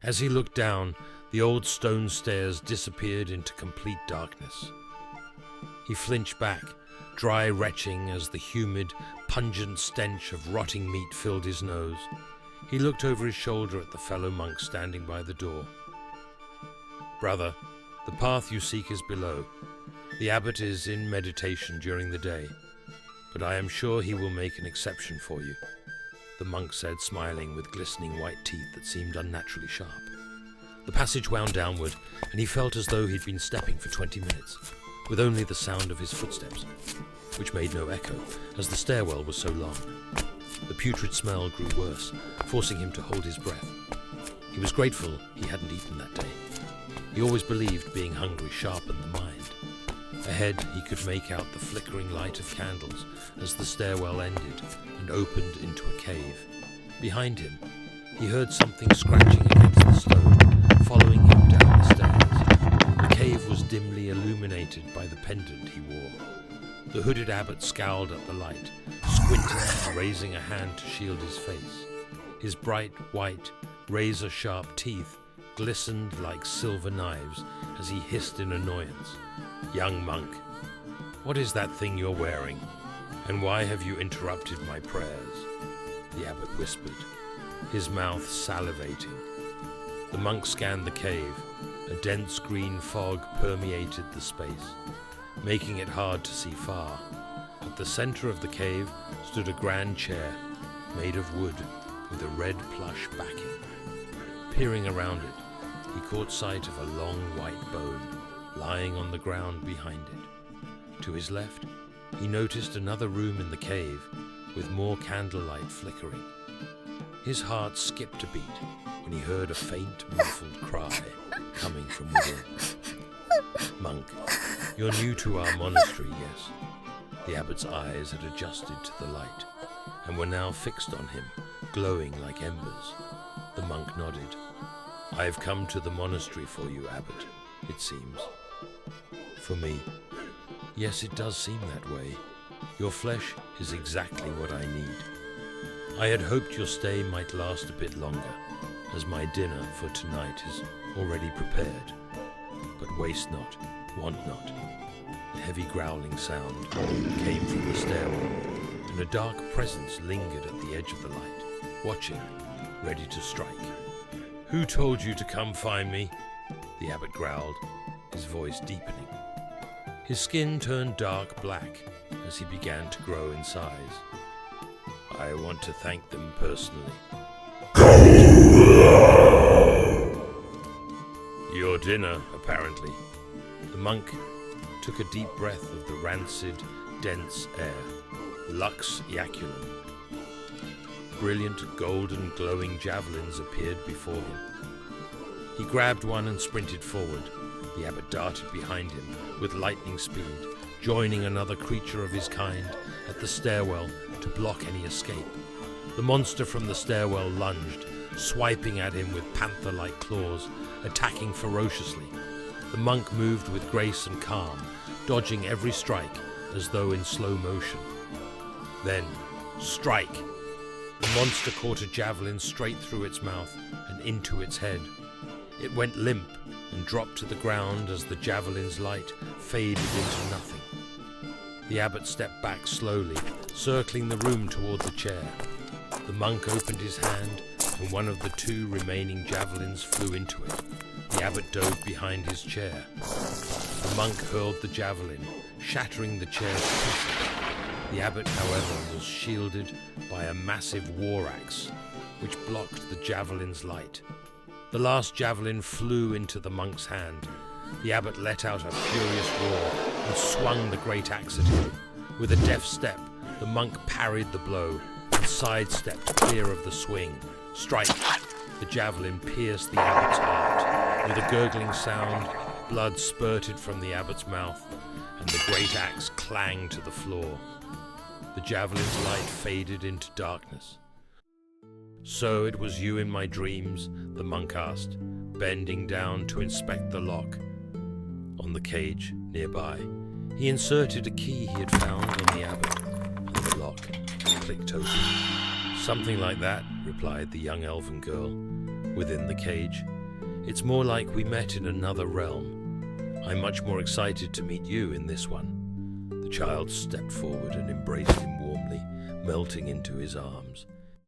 As he looked down, the old stone stairs disappeared into complete darkness. He flinched back, dry retching as the humid, pungent stench of rotting meat filled his nose. He looked over his shoulder at the fellow monk standing by the door. "Brother, the path you seek is below. The abbot is in meditation during the day, but I am sure he will make an exception for you," the monk said, smiling with glistening white teeth that seemed unnaturally sharp. The passage wound downward, and he felt as though he'd been stepping for 20 minutes, with only the sound of his footsteps, which made no echo, as the stairwell was so long. The putrid smell grew worse, forcing him to hold his breath. He was grateful he hadn't eaten that day. He always believed being hungry sharpened the mind. Ahead, he could make out the flickering light of candles as the stairwell ended and opened into a cave. Behind him, he heard something scratching against the stone, following him down the stairs. The cave was dimly illuminated by the pendant he wore. The hooded abbot scowled at the light, squinting and raising a hand to shield his face. His bright, white, razor-sharp teeth glistened like silver knives as he hissed in annoyance. "Young monk, what is that thing you're wearing? And why have you interrupted my prayers?" the abbot whispered, his mouth salivating. The monk scanned the cave. A dense green fog permeated the space, making it hard to see far. At the center of the cave stood a grand chair, made of wood, with a red plush backing. Peering around it, he caught sight of a long white bone lying on the ground behind it. To his left, he noticed another room in the cave, with more candlelight flickering. His heart skipped a beat when he heard a faint, muffled cry coming from within. "Monk, you're new to our monastery, yes?" The abbot's eyes had adjusted to the light, and were now fixed on him, glowing like embers. The monk nodded. "I've come to the monastery for you, Abbot, it seems." "For me? Yes, it does seem that way. Your flesh is exactly what I need. I had hoped your stay might last a bit longer, as my dinner for tonight is already prepared. But waste not, want not." A heavy growling sound came from the stairwell, and a dark presence lingered at the edge of the light, watching, ready to strike. "Who told you to come find me?" the abbot growled, his voice deepening. His skin turned dark black as he began to grow in size. "I want to thank them personally." "Your dinner, apparently." The monk took a deep breath of the rancid, dense air. Lux eaculum. Brilliant, golden, glowing javelins appeared before him. He grabbed one and sprinted forward. The abbot darted behind him with lightning speed, joining another creature of his kind at the stairwell to block any escape. The monster from the stairwell lunged, swiping at him with panther-like claws, attacking ferociously. The monk moved with grace and calm, dodging every strike as though in slow motion. Then, strike! The monster caught a javelin straight through its mouth and into its head. It went limp and dropped to the ground as the javelin's light faded into nothing. The abbot stepped back slowly, circling the room toward the chair. The monk opened his hand, and one of the two remaining javelins flew into it. The abbot dove behind his chair. The monk hurled the javelin, shattering the chair to pieces. The abbot, however, was shielded by a massive war axe, which blocked the javelin's light. The last javelin flew into the monk's hand. The abbot let out a furious roar and swung the great axe at him. With a deft step, the monk parried the blow and sidestepped clear of the swing. Strike! The javelin pierced the abbot's heart. With a gurgling sound, blood spurted from the abbot's mouth, and the great axe clanged to the floor. The javelin's light faded into darkness. "So it was you in my dreams?" the monk asked, bending down to inspect the lock on the cage nearby. He inserted a key he had found on the abbot, and the lock clicked open. "Something like that," replied the young elven girl. within the cage. "It's more like we met in another realm. I'm much more excited to meet you in this one." The child stepped forward and embraced him warmly, melting into his arms.